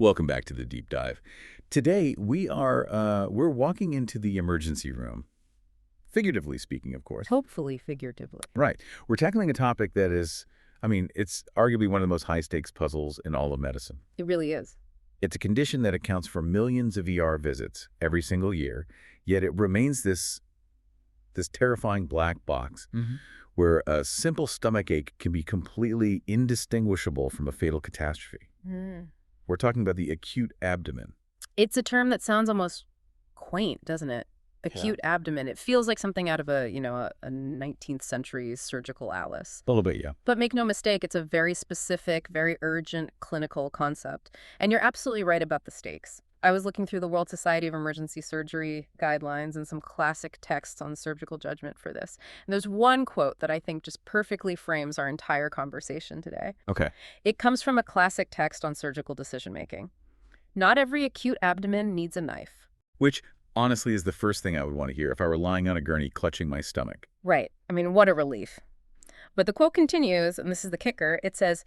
Welcome back to the deep dive. Today we're walking into the emergency room, figuratively speaking, of course. Hopefully figuratively. Right. We're tackling a topic that is, it's arguably one of the most high-stakes puzzles in all of medicine. It really is. It's a condition that accounts for millions of ER visits every single year, yet it remains this terrifying black box where a simple stomach ache can be completely indistinguishable from a fatal catastrophe. We're talking about the acute abdomen. It's a term that sounds almost quaint, doesn't it? Acute abdomen. It feels like something out of a 19th century surgical atlas. A little bit, yeah. But make no mistake, it's a very specific, very urgent clinical concept. And you're absolutely right about the stakes. I was looking through the World Society of Emergency Surgery guidelines and some classic texts on surgical judgment for this. And there's one quote that I think just perfectly frames our entire conversation today. Okay. It comes from a classic text on surgical decision-making. Not every acute abdomen needs a knife. Which, honestly, is the first thing I would want to hear if I were lying on a gurney clutching my stomach. Right. What a relief. But the quote continues, and this is the kicker. It says,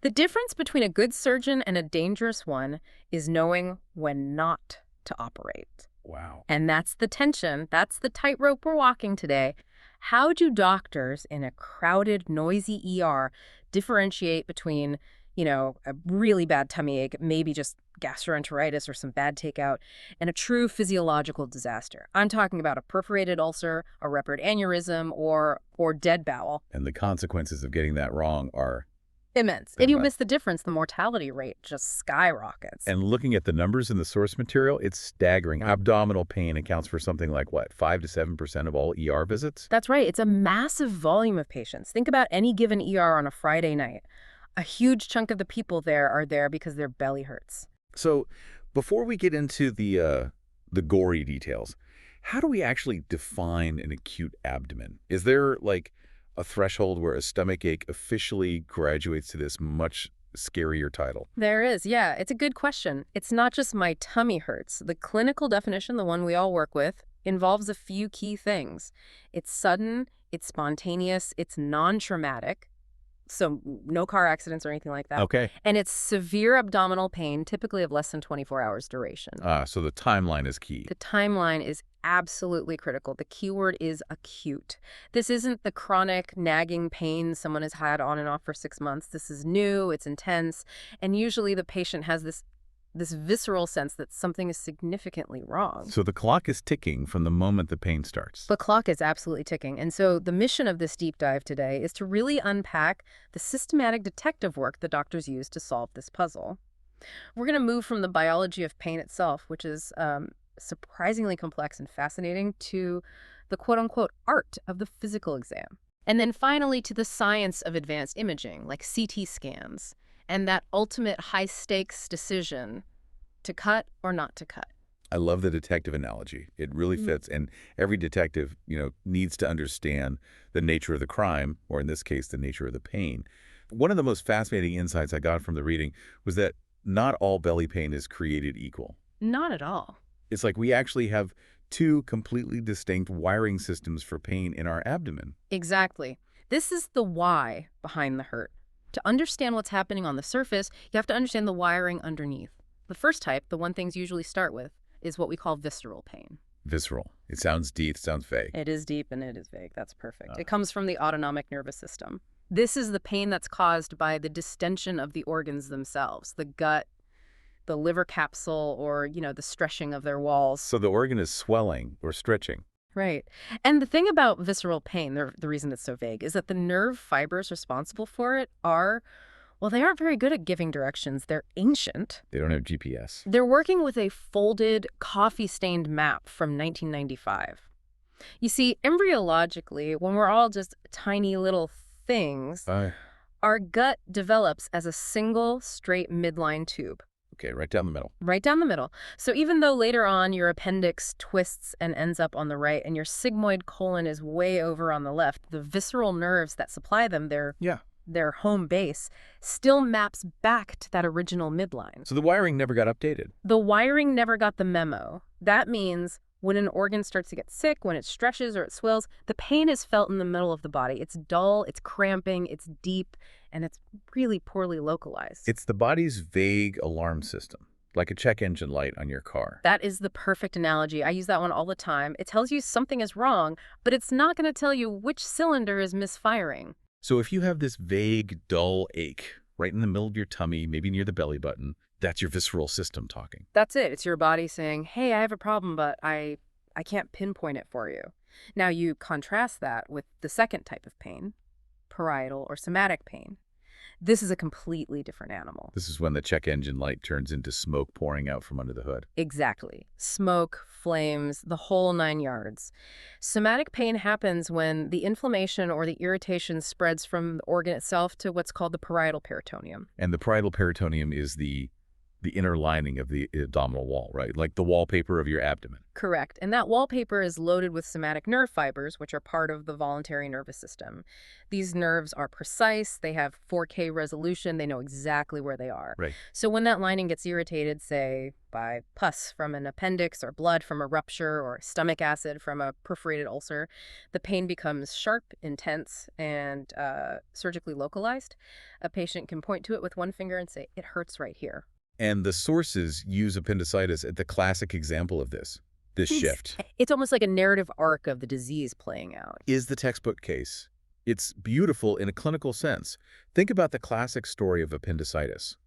"The difference between a good surgeon and a dangerous one is knowing when not to operate." Wow. And that's the tension. That's the tightrope we're walking today. How do doctors in a crowded, noisy ER differentiate between, a really bad tummy ache, maybe just gastroenteritis or some bad takeout, and a true physiological disaster? I'm talking about a perforated ulcer, a ruptured aneurysm, or dead bowel. And the consequences of getting that wrong are immense. If you miss the difference, the mortality rate just skyrockets. And looking at the numbers in the source material, it's staggering. Abdominal pain accounts for something like, 5 to 7% of all ER visits? That's right. It's a massive volume of patients. Think about any given ER on a Friday night. A huge chunk of the people there are there because their belly hurts. So before we get into the gory details, how do we actually define an acute abdomen? Is there, a threshold where a stomach ache officially graduates to this much scarier title? There is, yeah. It's a good question. It's not just my tummy hurts. The clinical definition, the one we all work with, involves a few key things. It's sudden, it's spontaneous, it's non-traumatic, so no car accidents or anything like that. Okay. And it's severe abdominal pain, typically of less than 24 hours duration. So the timeline is key. The timeline is absolutely critical. The key word is acute. This isn't the chronic nagging pain someone has had on and off for 6 months. This is new, it's intense, and usually the patient has this visceral sense that something is significantly wrong. So the clock is ticking from the moment the pain starts. The clock is absolutely ticking. And so the mission of this deep dive today is to really unpack the systematic detective work the doctors use to solve this puzzle. We're going to move from the biology of pain itself, which is surprisingly complex and fascinating, to the quote-unquote art of the physical exam. And then finally to the science of advanced imaging, like CT scans, and that ultimate high-stakes decision to cut or not to cut. I love the detective analogy. It really fits. And every detective, needs to understand the nature of the crime, or in this case, the nature of the pain. One of the most fascinating insights I got from the reading was that not all belly pain is created equal. Not at all. It's like we actually have two completely distinct wiring systems for pain in our abdomen. Exactly. This is the why behind the hurt. To understand what's happening on the surface, you have to understand the wiring underneath. The first type, the one things usually start with, is what we call visceral pain. Visceral. It sounds deep, it sounds vague. It is deep and it is vague. That's perfect. It comes from the autonomic nervous system. This is the pain that's caused by the distension of the organs themselves, the gut, the liver capsule, or, the stretching of their walls. So the organ is swelling or stretching. Right. And the thing about visceral pain, the reason it's so vague, is that the nerve fibers responsible for it they aren't very good at giving directions. They're ancient. They don't have GPS. They're working with a folded, coffee-stained map from 1995. You see, embryologically, when we're all just tiny little things, our gut develops as a single, straight midline tube. Okay, right down the middle. Right down the middle. So even though later on your appendix twists and ends up on the right and your sigmoid colon is way over on the left, the visceral nerves that supply them their home base still maps back to that original midline. So the wiring never got updated. The wiring never got the memo. That means when an organ starts to get sick, when it stretches or it swells, the pain is felt in the middle of the body. It's dull, it's cramping, it's deep, and it's really poorly localized. It's the body's vague alarm system. like a check engine light on your car. That is the perfect analogy. I use that one all the time. It tells you something is wrong, but it's not going to tell you which cylinder is misfiring. So if you have this vague, dull ache right in the middle of your tummy, maybe near the belly button, that's your visceral system talking. That's it. It's your body saying, hey, I have a problem, but I can't pinpoint it for you. Now you contrast that with the second type of pain, parietal or somatic pain. This is a completely different animal. This is when the check engine light turns into smoke pouring out from under the hood. Exactly. Smoke, flames, the whole 9 yards. Somatic pain happens when the inflammation or the irritation spreads from the organ itself to what's called the parietal peritoneum. And the parietal peritoneum is the inner lining of the abdominal wall, right? Like the wallpaper of your abdomen. Correct. And that wallpaper is loaded with somatic nerve fibers, which are part of the voluntary nervous system. These nerves are precise. They have 4K resolution. They know exactly where they are. Right. So when that lining gets irritated, say, by pus from an appendix or blood from a rupture or stomach acid from a perforated ulcer, the pain becomes sharp, intense, and surgically localized. A patient can point to it with one finger and say, it hurts right here. And the sources use appendicitis as the classic example of this shift. It's almost like a narrative arc of the disease playing out. Is the textbook case. It's beautiful in a clinical sense. Think about the classic story of appendicitis.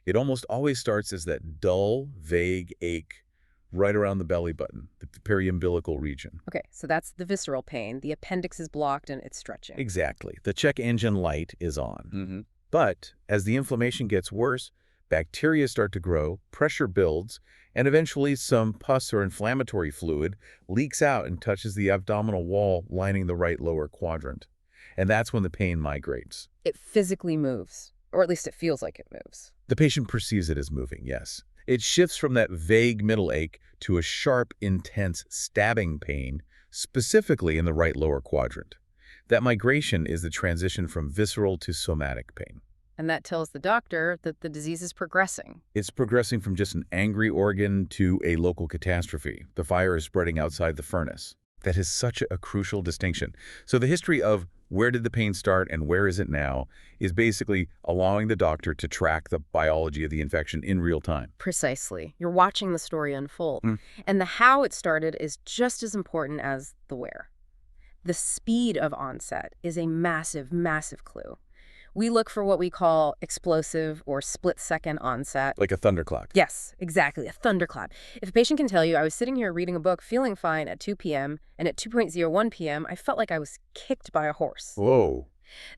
It almost always starts as that dull, vague ache right around the belly button, the periumbilical region. Okay, so that's the visceral pain. The appendix is blocked and it's stretching. Exactly. The check engine light is on. But as the inflammation gets worse, bacteria start to grow, pressure builds, and eventually some pus or inflammatory fluid leaks out and touches the abdominal wall lining the right lower quadrant. And that's when the pain migrates. It physically moves, or at least it feels like it moves. The patient perceives it as moving, yes. It shifts from that vague middle ache to a sharp, intense, stabbing pain, specifically in the right lower quadrant. That migration is the transition from visceral to somatic pain. And that tells the doctor that the disease is progressing. It's progressing from just an angry organ to a local catastrophe. The fire is spreading outside the furnace. That is such a crucial distinction. So the history of where did the pain start and where is it now is basically allowing the doctor to track the biology of the infection in real time. Precisely. You're watching the story unfold. And the how it started is just as important as the where. The speed of onset is a massive, massive clue. We look for what we call explosive or split-second onset. Like a thunderclap. Yes, exactly, a thunderclap. If a patient can tell you, I was sitting here reading a book feeling fine at 2 p.m., and at 2:01 p.m., I felt like I was kicked by a horse. Whoa.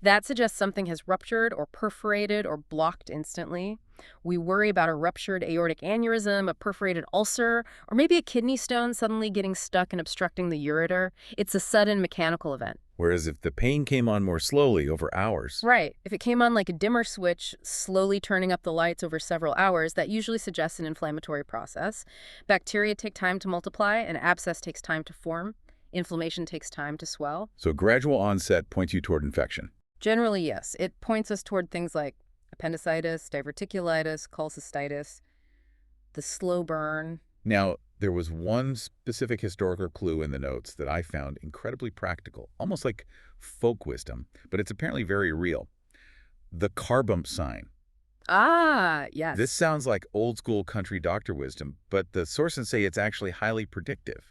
That suggests something has ruptured or perforated or blocked instantly. We worry about a ruptured aortic aneurysm, a perforated ulcer, or maybe a kidney stone suddenly getting stuck and obstructing the ureter. It's a sudden mechanical event. Whereas if the pain came on more slowly over hours. Right. If it came on like a dimmer switch, slowly turning up the lights over several hours, that usually suggests an inflammatory process. Bacteria take time to multiply, an abscess takes time to form. Inflammation takes time to swell. So gradual onset points you toward infection. Generally, yes. It points us toward things like appendicitis, diverticulitis, cholecystitis, the slow burn. Now, there was one specific historical clue in the notes that I found incredibly practical, almost like folk wisdom, but it's apparently very real. The car bump sign. Ah, yes. This sounds like old school country doctor wisdom, but the sources say it's actually highly predictive.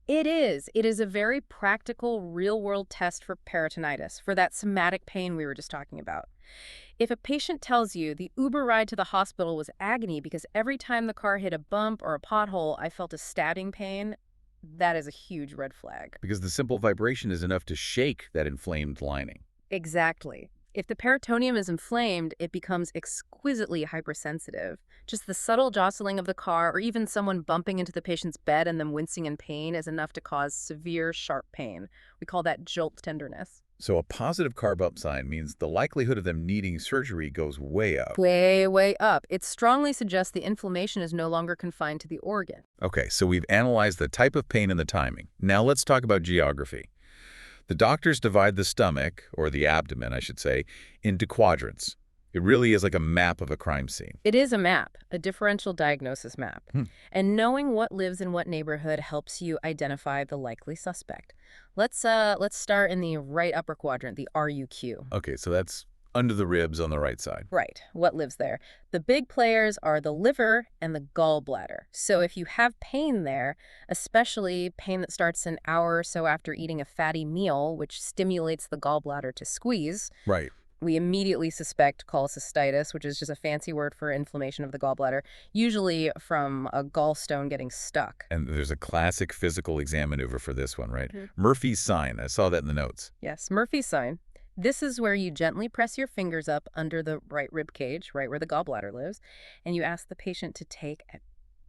It is. It is a very practical, real-world test for peritonitis, for that somatic pain we were just talking about. If a patient tells you the Uber ride to the hospital was agony because every time the car hit a bump or a pothole, I felt a stabbing pain, that is a huge red flag. Because the simple vibration is enough to shake that inflamed lining. Exactly. If the peritoneum is inflamed, it becomes exquisitely hypersensitive. Just the subtle jostling of the car or even someone bumping into the patient's bed and them wincing in pain is enough to cause severe, sharp pain. We call that jolt tenderness. So a positive car bump sign means the likelihood of them needing surgery goes way up. Way, way up. It strongly suggests the inflammation is no longer confined to the organ. Okay, so we've analyzed the type of pain and the timing. Now let's talk about geography. The doctors divide the stomach, or the abdomen, I should say, into quadrants. It really is like a map of a crime scene. It is a map, a differential diagnosis map. And knowing what lives in what neighborhood helps you identify the likely suspect. Let's start in the right upper quadrant, the RUQ. Okay, so that's Under the ribs on the right side. Right, what lives there. The big players are the liver and the gallbladder. So if you have pain there, especially pain that starts an hour or so after eating a fatty meal, which stimulates the gallbladder to squeeze, Right. we immediately suspect cholecystitis, which is just a fancy word for inflammation of the gallbladder, usually from a gallstone getting stuck. And there's a classic physical exam maneuver for this one, right? Mhm. Murphy's sign. I saw that in the notes. Yes, Murphy's sign. This is where you gently press your fingers up under the right rib cage, right where the gallbladder lives, and you ask the patient to take a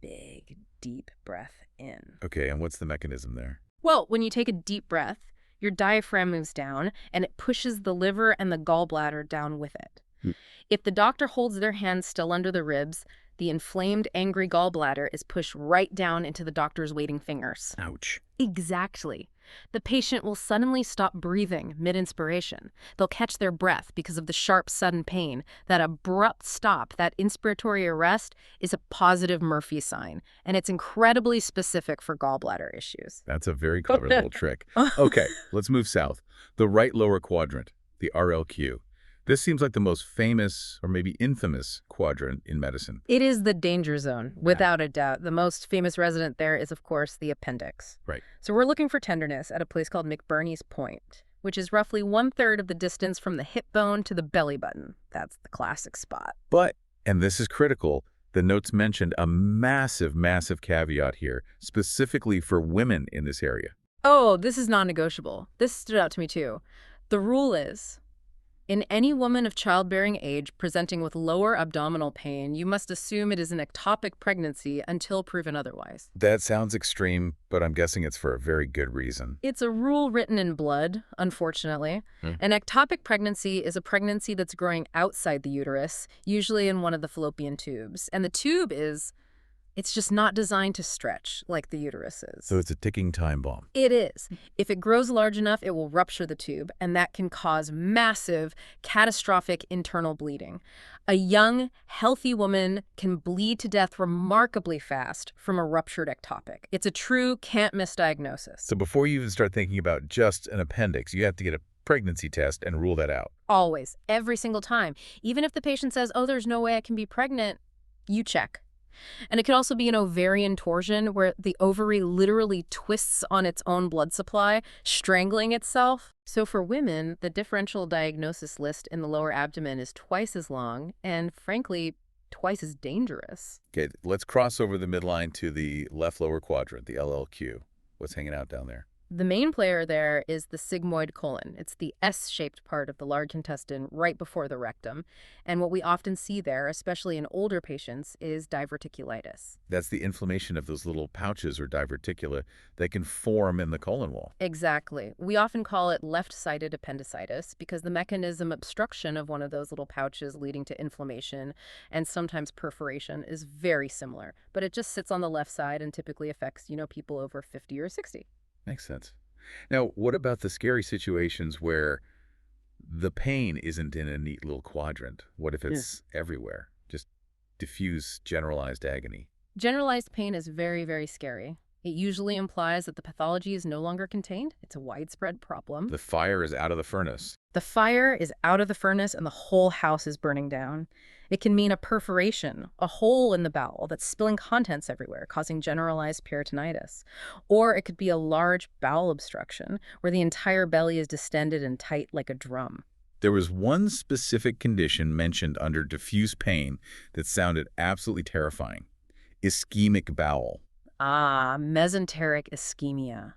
big, deep breath in. Okay, and what's the mechanism there? Well, when you take a deep breath, your diaphragm moves down, and it pushes the liver and the gallbladder down with it. Hmm. If the doctor holds their hands still under the ribs, the inflamed, angry gallbladder is pushed right down into the doctor's waiting fingers. Ouch. Exactly. The patient will suddenly stop breathing mid-inspiration. They'll catch their breath because of the sharp, sudden pain. That abrupt stop, that inspiratory arrest, is a positive Murphy sign, and it's incredibly specific for gallbladder issues. That's a very clever little trick. Okay, let's move south. The right lower quadrant, the RLQ. This seems like the most famous or maybe infamous quadrant in medicine. It is the danger zone, without a doubt. The most famous resident there is, of course, the appendix. Right. So we're looking for tenderness at a place called McBurney's Point, which is roughly 1/3 of the distance from the hip bone to the belly button. That's the classic spot. But, and this is critical, the notes mentioned a massive, massive caveat here, specifically for women in this area. Oh, this is non-negotiable. This stood out to me too. The rule is, in any woman of childbearing age presenting with lower abdominal pain, you must assume it is an ectopic pregnancy until proven otherwise. That sounds extreme, but I'm guessing it's for a very good reason. It's a rule written in blood, unfortunately. An ectopic pregnancy is a pregnancy that's growing outside the uterus, usually in one of the fallopian tubes. And the tube it's just not designed to stretch like the uterus is. So it's a ticking time bomb. It is. If it grows large enough, it will rupture the tube, and that can cause massive, catastrophic internal bleeding. A young, healthy woman can bleed to death remarkably fast from a ruptured ectopic. It's a true can't-miss diagnosis. So before you even start thinking about just an appendix, you have to get a pregnancy test and rule that out. Always. Every single time. Even if the patient says, oh, there's no way I can be pregnant, you check. And it could also be an ovarian torsion where the ovary literally twists on its own blood supply, strangling itself. So for women, the differential diagnosis list in the lower abdomen is twice as long and, frankly, twice as dangerous. Okay, let's cross over the midline to the left lower quadrant, the LLQ. What's hanging out down there? The main player there is the sigmoid colon. It's the S-shaped part of the large intestine right before the rectum. And what we often see there, especially in older patients, is diverticulitis. That's the inflammation of those little pouches or diverticula that can form in the colon wall. Exactly. We often call it left-sided appendicitis because the mechanism obstruction of one of those little pouches leading to inflammation and sometimes perforation is very similar. But it just sits on the left side and typically affects, people over 50 or 60. Makes sense. Now, what about the scary situations where the pain isn't in a neat little quadrant? What if it's everywhere? Just diffuse generalized agony. Generalized pain is very, very scary. It usually implies that the pathology is no longer contained. It's a widespread problem. The fire is out of the furnace. The fire is out of the furnace and the whole house is burning down. It can mean a perforation, a hole in the bowel that's spilling contents everywhere, causing generalized peritonitis. Or it could be a large bowel obstruction where the entire belly is distended and tight like a drum. There was one specific condition mentioned under diffuse pain that sounded absolutely terrifying. Ischemic bowel. Mesenteric ischemia.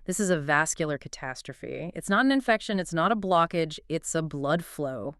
This is a vascular catastrophe. It's not an infection, it's not a blockage, it's a blood flow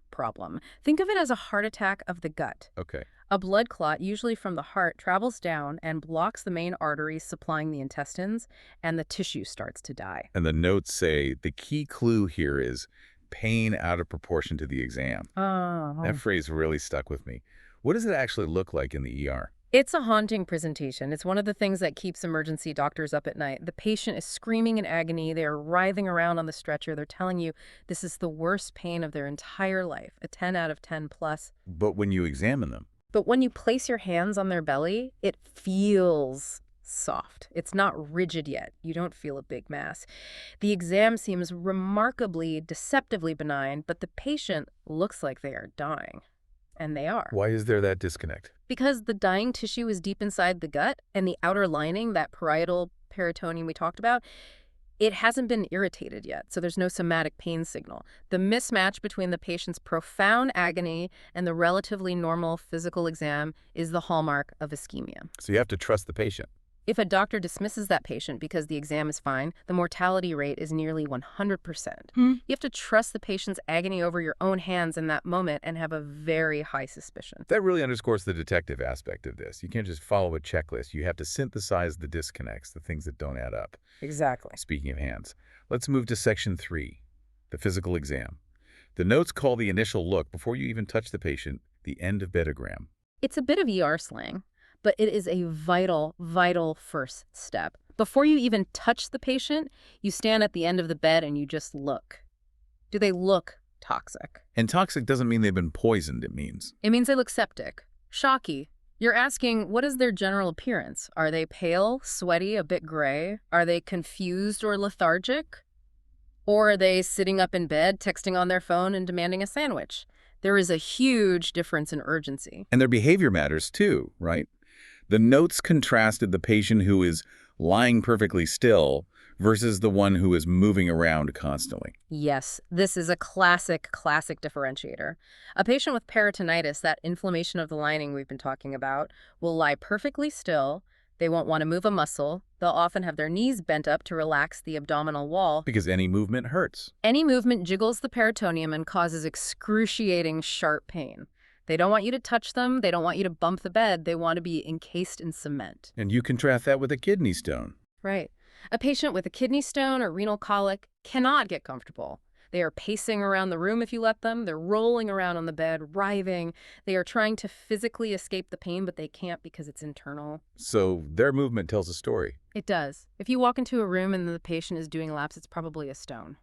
problem. Think of it as a heart attack of the gut. Okay. A blood clot, usually from the heart, travels down and blocks the main arteries supplying the intestines, and the tissue starts to die. And the notes say the key clue here is pain out of proportion to the exam. That phrase really stuck with me. What does it actually look like in the ER? It's a haunting presentation. It's one of the things that keeps emergency doctors up at night. The patient is screaming in agony. They're writhing around on the stretcher. They're telling you this is the worst pain of their entire life, a 10 out of 10 plus. But when you examine them, But when you place your hands on their belly, it feels soft. It's not rigid yet. You don't feel a big mass. The exam seems remarkably, deceptively benign, but the patient looks like they are dying. And they are. Why is there that disconnect? Because the dying tissue is deep inside the gut, and the outer lining, that parietal peritoneum we talked about, it hasn't been irritated yet, so there's no somatic pain signal. The mismatch between the patient's profound agony and the relatively normal physical exam is the hallmark of ischemia. So you have to trust the patient. If a doctor dismisses that patient because the exam is fine, the mortality rate is nearly 100%. You have to trust the patient's agony over your own hands in that moment and have a very high suspicion. That really underscores the detective aspect of this. You can't just follow a checklist. You have to synthesize the disconnects, the things that don't add up. Exactly. Speaking of hands, let's move to Section 3, the physical exam. The notes call the initial look, before you even touch the patient, the end of bedogram. It's a bit of ER slang, but it is a vital, vital first step. Before you even touch the patient, you stand at the end of the bed and you just look. Do they look toxic? And toxic doesn't mean they've been poisoned, it means they look septic, shocky. You're asking, what is their general appearance? Are they pale, sweaty, a bit gray? Are they confused or lethargic? Or are they sitting up in bed, texting on their phone and demanding a sandwich? There is a huge difference in urgency. And their behavior matters too, right? The notes contrasted the patient who is lying perfectly still versus the one who is moving around constantly. Yes, this is a classic differentiator. A patient with peritonitis, that inflammation of the lining we've been talking about, will lie perfectly still. They won't want to move a muscle. They'll often have their knees bent up to relax the abdominal wall. Because any movement hurts. Any movement jiggles the peritoneum and causes excruciating, sharp pain. They don't want you to touch them. They don't want you to bump the bed. They want to be encased in cement. And you contrast that with a kidney stone. Right. A patient with a kidney stone or renal colic cannot get comfortable. They are pacing around the room if you let them. They're rolling around on the bed, writhing. They are trying to physically escape the pain, but they can't because it's internal. So their movement tells a story. It does. If you walk into a room and the patient is doing laps, it's probably a stone.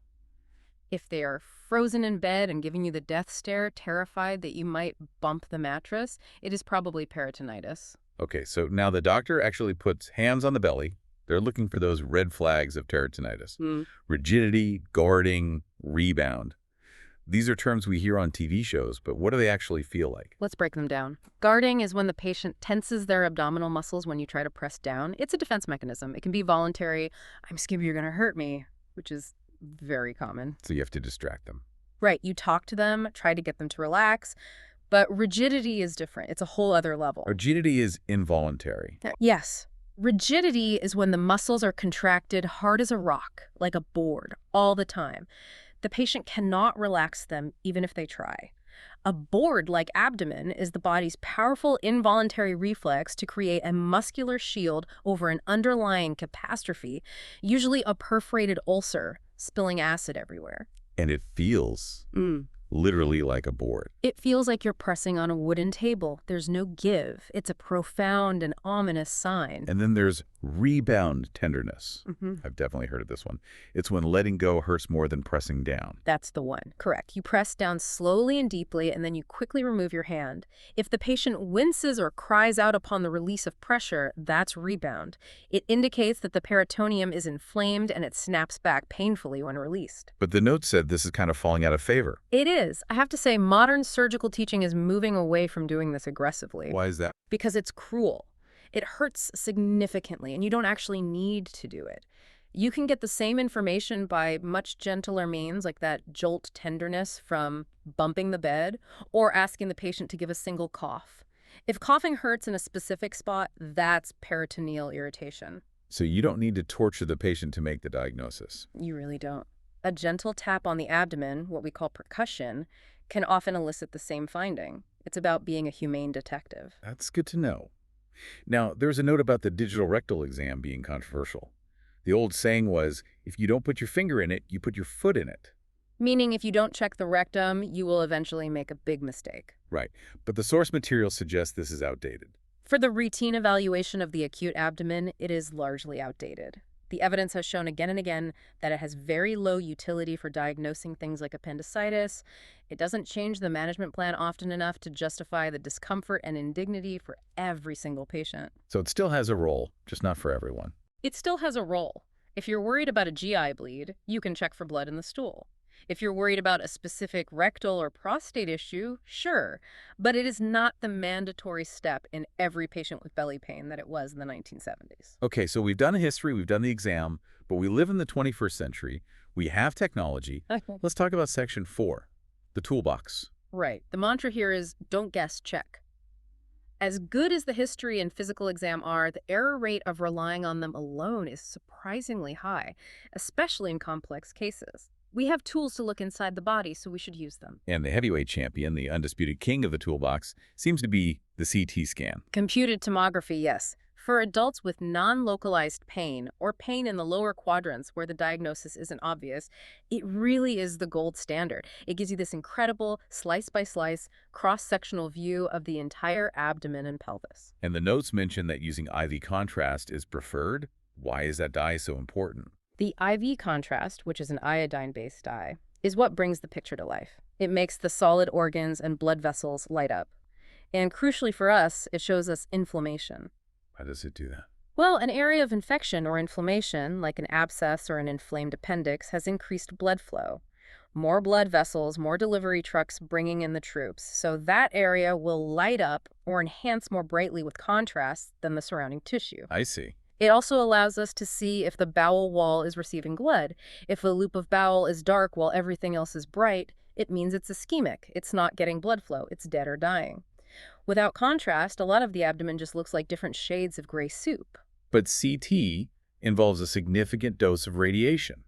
If they are frozen in bed and giving you the death stare, terrified that you might bump the mattress, it is probably peritonitis. Okay, so now the doctor actually puts hands on the belly. They're looking for those red flags of peritonitis. Rigidity, guarding, rebound. These are terms we hear on TV shows, but what do they actually feel like? Let's break them down. Guarding is when the patient tenses their abdominal muscles when you try to press down. It's a defense mechanism. It can be voluntary. I'm scared you're going to hurt me, which is very common. So you have to distract them. Right. You talk to them, try to get them to relax. But rigidity is different. It's a whole other level. Rigidity is involuntary. Yes. Rigidity is when the muscles are contracted hard as a rock, like a board, all the time. The patient cannot relax them even if they try. A board like abdomen is the body's powerful involuntary reflex to create a muscular shield over an underlying catastrophe, usually a perforated ulcer, spilling acid everywhere. And it feels literally like a board. It feels like you're pressing on a wooden table. There's no give. It's a profound and ominous sign. And then there's rebound tenderness. I've definitely heard of this one. It's when letting go hurts more than pressing down. That's the one. Correct. You press down slowly and deeply, and then you quickly remove your hand. If the patient winces or cries out upon the release of pressure, that's rebound. It indicates that the peritoneum is inflamed and it snaps back painfully when released. But the note said this is kind of falling out of favor. It is. I have to say, modern surgical teaching is moving away from doing this aggressively. Why is that? Because it's cruel. It hurts significantly, and you don't actually need to do it. You can get the same information by much gentler means, like that jolt tenderness from bumping the bed, or asking the patient to give a single cough. If coughing hurts in a specific spot, that's peritoneal irritation. So you don't need to torture the patient to make the diagnosis. You really don't. A gentle tap on the abdomen, what we call percussion, can often elicit the same finding. It's about being a humane detective. That's good to know. Now, there's a note about the digital rectal exam being controversial. The old saying was, if you don't put your finger in it, you put your foot in it. Meaning if you don't check the rectum, you will eventually make a big mistake. Right. But the source material suggests this is outdated. For the routine evaluation of the acute abdomen, it is largely outdated. The evidence has shown again and again that it has very low utility for diagnosing things like appendicitis. It doesn't change the management plan often enough to justify the discomfort and indignity for every single patient. So it still has a role, just not for everyone. It still has a role. If you're worried about a GI bleed, you can check for blood in the stool. If you're worried about a specific rectal or prostate issue, sure, but it is not the mandatory step in every patient with belly pain that it was in the 1970s. Okay, so we've done a history, we've done the exam, but we live in the 21st century. We have technology. Let's talk about section 4, the toolbox. Right. The mantra here is don't guess, check. As good as the history and physical exam are, the error rate of relying on them alone is surprisingly high, especially in complex cases. We have tools to look inside the body, so we should use them. And the heavyweight champion, the undisputed king of the toolbox, seems to be the CT scan. Computed tomography, yes. For adults with non-localized pain or pain in the lower quadrants where the diagnosis isn't obvious, it really is the gold standard. It gives you this incredible slice-by-slice, cross-sectional view of the entire abdomen and pelvis. And the notes mention that using IV contrast is preferred. Why is that dye so important? The IV contrast, which is an iodine-based dye, is what brings the picture to life. It makes the solid organs and blood vessels light up. And crucially for us, it shows us inflammation. Why does it do that? Well, an area of infection or inflammation, like an abscess or an inflamed appendix, has increased blood flow. More blood vessels, more delivery trucks bringing in the troops. So that area will light up or enhance more brightly with contrast than the surrounding tissue. I see. It also allows us to see if the bowel wall is receiving blood. If a loop of bowel is dark while everything else is bright, it means it's ischemic. It's not getting blood flow. It's dead or dying. Without contrast, a lot of the abdomen just looks like different shades of gray soup. But CT involves a significant dose of radiation.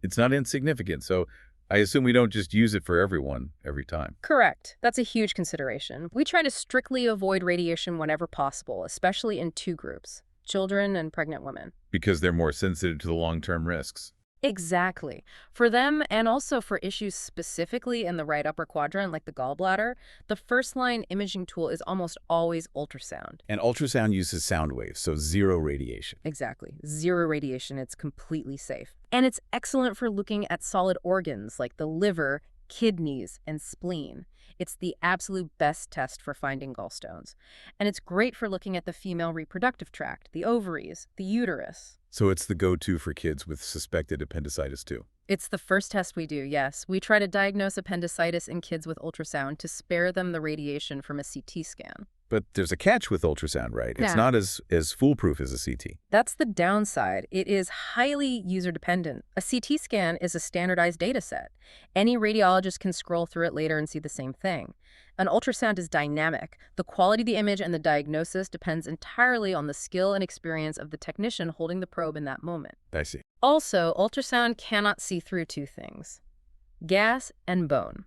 It's not insignificant, so I assume we don't just use it for everyone every time. Correct. That's a huge consideration. We try to strictly avoid radiation whenever possible, especially in two groups: children and pregnant women. Because they're more sensitive to the long-term risks. Exactly. For them, and also for issues specifically in the right upper quadrant, like the gallbladder, the first-line imaging tool is almost always ultrasound. And ultrasound uses sound waves, so zero radiation. Exactly. Zero radiation. It's completely safe. And it's excellent for looking at solid organs like the liver, kidneys, and spleen. It's the absolute best test for finding gallstones. And it's great for looking at the female reproductive tract, the ovaries, the uterus. So it's the go-to for kids with suspected appendicitis too. It's the first test we do, yes. We try to diagnose appendicitis in kids with ultrasound to spare them the radiation from a CT scan. But there's a catch with ultrasound, right? It's Yeah. not as foolproof as a CT. That's the downside. It is highly user-dependent. A CT scan is a standardized data set. Any radiologist can scroll through it later and see the same thing. An ultrasound is dynamic. The quality of the image and the diagnosis depends entirely on the skill and experience of the technician holding the probe in that moment. I see. Also, ultrasound cannot see through two things: gas and bone.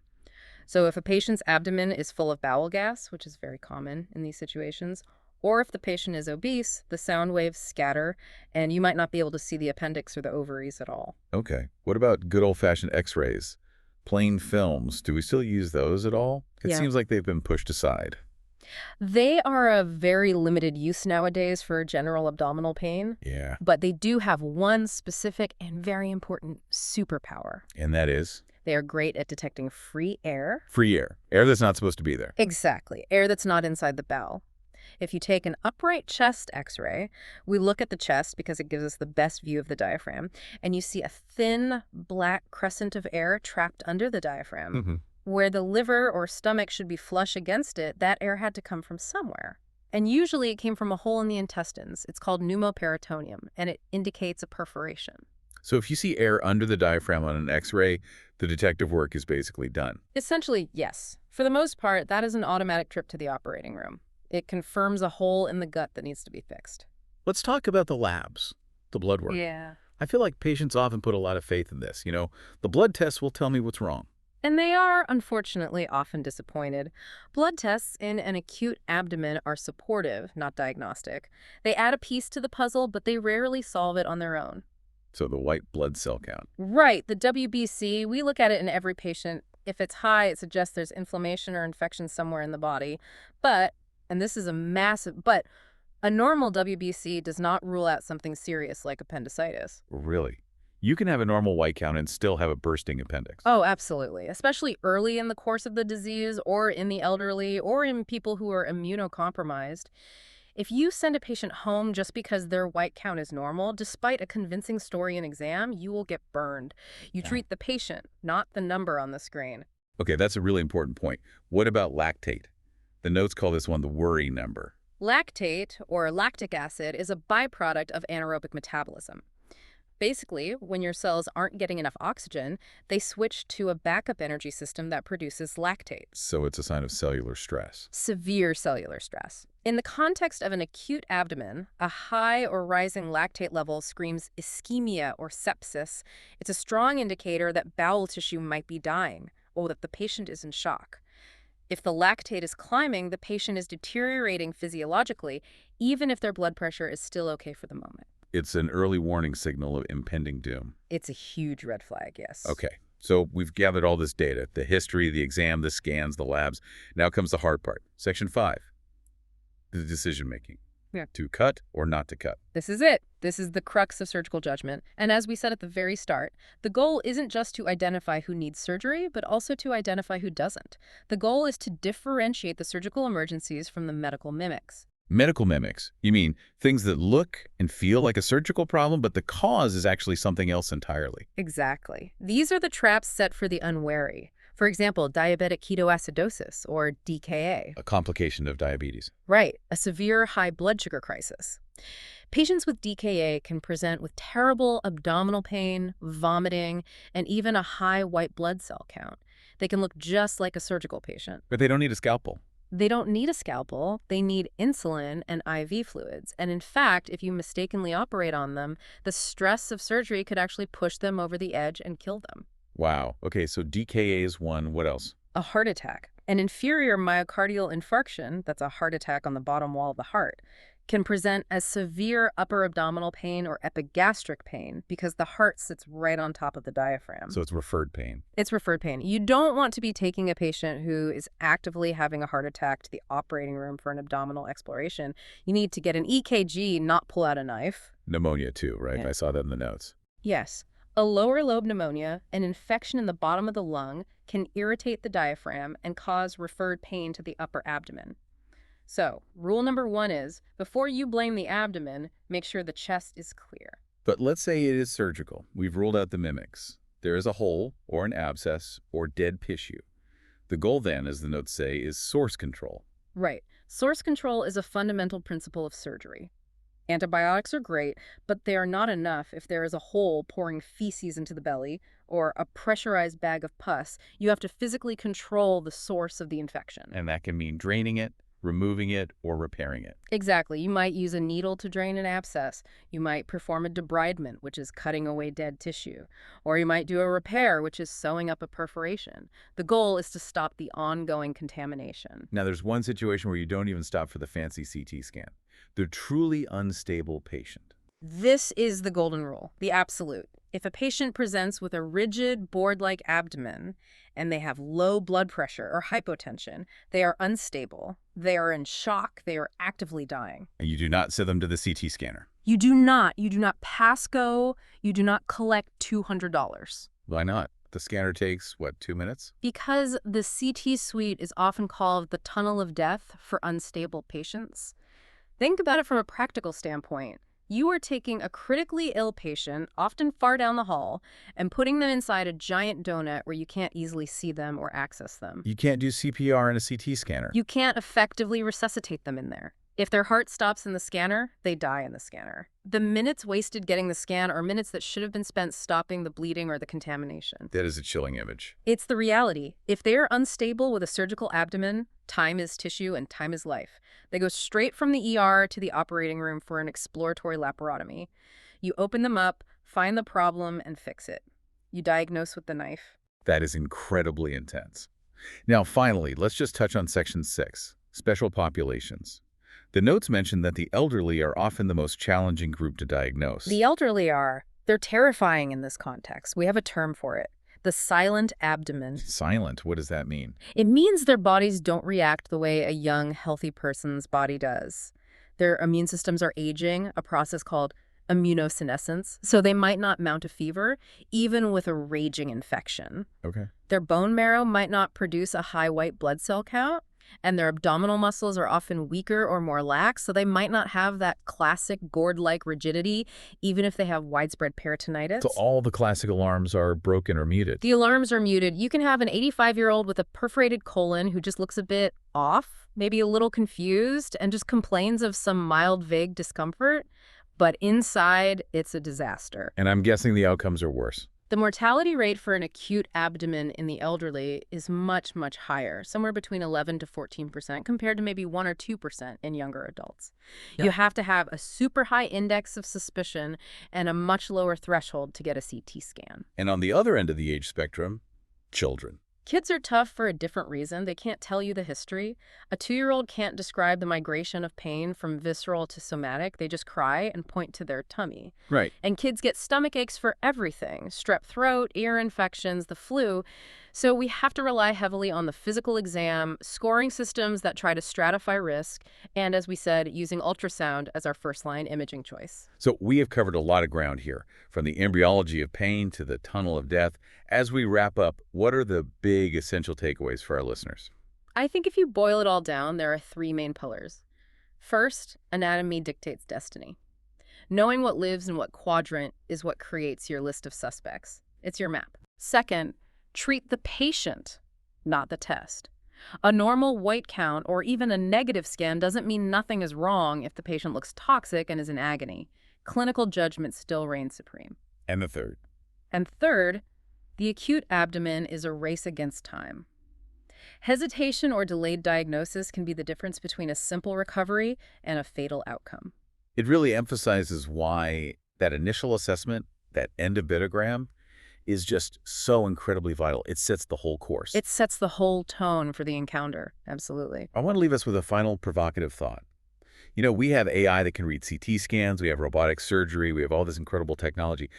So if a patient's abdomen is full of bowel gas, which is very common in these situations, or if the patient is obese, the sound waves scatter, and you might not be able to see the appendix or the ovaries at all. Okay. What about good old-fashioned x-rays? Plain films, do we still use those at all? It Yeah. seems like they've been pushed aside. They are of very limited use nowadays for general abdominal pain, Yeah. but they do have one specific and very important superpower. And that is? They are great at detecting free air. Free air. Air that's not supposed to be there. Exactly. Air that's not inside the bowel. If you take an upright chest x-ray, we look at the chest because it gives us the best view of the diaphragm, and you see a thin black crescent of air trapped under the diaphragm. Mm-hmm. Where the liver or stomach should be flush against it, that air had to come from somewhere. And usually it came from a hole in the intestines. It's called pneumoperitoneum, and it indicates a perforation. So if you see air under the diaphragm on an x-ray, the detective work is basically done. Essentially, yes. For the most part, that is an automatic trip to the operating room. It confirms a hole in the gut that needs to be fixed. Let's talk about the labs, the blood work. Yeah. I feel like patients often put a lot of faith in this. You know, the blood tests will tell me what's wrong. And they are, unfortunately, often disappointed. Blood tests in an acute abdomen are supportive, not diagnostic. They add a piece to the puzzle, but they rarely solve it on their own. So the white blood cell count. Right, the WBC, we look at it in every patient. If it's high, it suggests there's inflammation or infection somewhere in the body. But, and this is a massive, but A normal WBC does not rule out something serious like appendicitis. Really? You can have a normal white count and still have a bursting appendix. Oh, absolutely. Especially early in the course of the disease, or in the elderly, or in people who are immunocompromised. If you send a patient home just because their white count is normal, despite a convincing story and exam, you will get burned. You treat the patient, not the number on the screen. Okay, that's a really important point. What about lactate? The notes call this one the worry number. Lactate, or lactic acid, is a byproduct of anaerobic metabolism. Basically, when your cells aren't getting enough oxygen, they switch to a backup energy system that produces lactate. So it's a sign of cellular stress. Severe cellular stress. In the context of an acute abdomen, a high or rising lactate level screams ischemia or sepsis. It's a strong indicator that bowel tissue might be dying, or that the patient is in shock. If the lactate is climbing, the patient is deteriorating physiologically, even if their blood pressure is still okay for the moment. It's an early warning signal of impending doom. It's a huge red flag, yes. Okay, so we've gathered all this data, the history, the exam, the scans, the labs. Now comes the hard part. Section 5, the decision-making. Yeah. To cut or not to cut. This is it. This is the crux of surgical judgment. And as we said at the very start, the goal isn't just to identify who needs surgery, but also to identify who doesn't. The goal is to differentiate the surgical emergencies from the medical mimics. Medical mimics. You mean things that look and feel like a surgical problem, but the cause is actually something else entirely. Exactly. These are the traps set for the unwary. For example, diabetic ketoacidosis, or DKA. A complication of diabetes. Right, a severe high blood sugar crisis. Patients with DKA can present with terrible abdominal pain, vomiting, and even a high white blood cell count. They can look just like a surgical patient. But they don't need a scalpel. They don't need a scalpel, they need insulin and IV fluids. And in fact, if you mistakenly operate on them, the stress of surgery could actually push them over the edge and kill them. Wow. Okay, so DKA is one. What else? A heart attack. An inferior myocardial infarction, that's a heart attack on the bottom wall of the heart, can present as severe upper abdominal pain or epigastric pain because the heart sits right on top of the diaphragm. So it's referred pain. It's referred pain. You don't want to be taking a patient who is actively having a heart attack to the operating room for an abdominal exploration. You need to get an EKG, not pull out a knife. Pneumonia too, right? Yeah. I saw that in the notes. Yes. A lower lobe pneumonia, an infection in the bottom of the lung, can irritate the diaphragm and cause referred pain to the upper abdomen. So, rule number 1 is, before you blame the abdomen, make sure the chest is clear. But let's say it is surgical. We've ruled out the mimics. There is a hole or an abscess or dead tissue. The goal then, as the notes say, is source control. Right. Source control is a fundamental principle of surgery. Antibiotics are great, but they are not enough if there is a hole pouring feces into the belly or a pressurized bag of pus. You have to physically control the source of the infection. And that can mean draining it, removing it, or repairing it. Exactly. You might use a needle to drain an abscess. You might perform a debridement, which is cutting away dead tissue. Or you might do a repair, which is sewing up a perforation. The goal is to stop the ongoing contamination. Now, there's one situation where you don't even stop for the fancy CT scan. The truly unstable patient. This is the golden rule, the absolute. If a patient presents with a rigid, board-like abdomen and they have low blood pressure or hypotension, they are unstable, they are in shock, they are actively dying. And you do not send them to the CT scanner. You do not pass go, you do not collect $200. Why not? The scanner takes, what, 2 minutes? Because the CT suite is often called the tunnel of death for unstable patients. Think about it from a practical standpoint. You are taking a critically ill patient, often far down the hall, and putting them inside a giant donut where you can't easily see them or access them. You can't do CPR in a CT scanner. You can't effectively resuscitate them in there. If their heart stops in the scanner, they die in the scanner. The minutes wasted getting the scan are minutes that should have been spent stopping the bleeding or the contamination. That is a chilling image. It's the reality. If they are unstable with a surgical abdomen, time is tissue and time is life. They go straight from the ER to the operating room for an exploratory laparotomy. You open them up, find the problem, and fix it. You diagnose with the knife. That is incredibly intense. Now, finally, let's just touch on Section 6, special populations. The notes mention that the elderly are often the most challenging group to diagnose. The elderly are. They're terrifying in this context. We have a term for it. The silent abdomen. Silent? What does that mean? It means their bodies don't react the way a young, healthy person's body does. Their immune systems are aging, a process called immunosenescence, so they might not mount a fever, even with a raging infection. Okay. Their bone marrow might not produce a high white blood cell count, and their abdominal muscles are often weaker or more lax, so they might not have that classic gourd-like rigidity, even if they have widespread peritonitis. So all the classic alarms are broken or muted. The alarms are muted. You can have an 85-year-old with a perforated colon who just looks a bit off, maybe a little confused, and just complains of some mild, vague discomfort. But inside, it's a disaster. And I'm guessing the outcomes are worse. The mortality rate for an acute abdomen in the elderly is much, much higher, somewhere between 11 to 14% compared to maybe 1 or 2% in younger adults. Yeah. You have to have a super high index of suspicion and a much lower threshold to get a CT scan. And on the other end of the age spectrum, children. Kids are tough for a different reason. They can't tell you the history. A 2-year-old can't describe the migration of pain from visceral to somatic. They just cry and point to their tummy. Right. And kids get stomach aches for everything: strep throat, ear infections, the flu. So we have to rely heavily on the physical exam, scoring systems that try to stratify risk, and, as we said, using ultrasound as our first-line imaging choice. So we have covered a lot of ground here, from the embryology of pain to the tunnel of death. As we wrap up, what are the big essential takeaways for our listeners? I think if you boil it all down, there are 3 main pillars. First, anatomy dictates destiny. Knowing what lives in what quadrant is what creates your list of suspects. It's your map. Second, treat the patient, not the test. A normal white count or even a negative scan doesn't mean nothing is wrong if the patient looks toxic and is in agony. Clinical judgment still reigns supreme. And the third? And third, the acute abdomen is a race against time. Hesitation or delayed diagnosis can be the difference between a simple recovery and a fatal outcome. It really emphasizes why that initial assessment, that endobitogram, is just so incredibly vital. It sets the whole course. It sets the whole tone for the encounter. Absolutely. I want to leave us with a final provocative thought. You know, we have AI that can read CT scans, we have robotic surgery, we have all this incredible technology.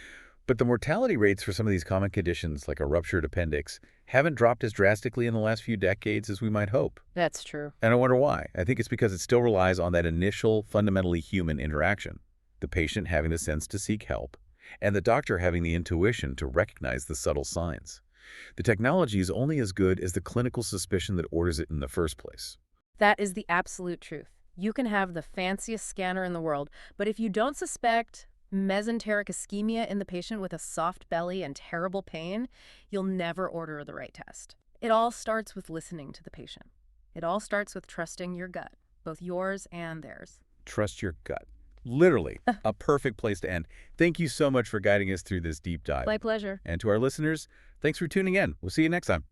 But the mortality rates for some of these common conditions, like a ruptured appendix, haven't dropped as drastically in the last few decades as we might hope. That's true. And I wonder why. I think it's because it still relies on that initial, fundamentally human interaction. The patient having the sense to seek help, and the doctor having the intuition to recognize the subtle signs. The technology is only as good as the clinical suspicion that orders it in the first place. That is the absolute truth. You can have the fanciest scanner in the world, but if you don't suspect mesenteric ischemia in the patient with a soft belly and terrible pain, you'll never order the right test. It all starts with listening to the patient. It all starts with trusting your gut, both yours and theirs. Trust your gut. Literally, a perfect place to end. Thank you so much for guiding us through this deep dive. My pleasure. And to our listeners, thanks for tuning in. We'll see you next time.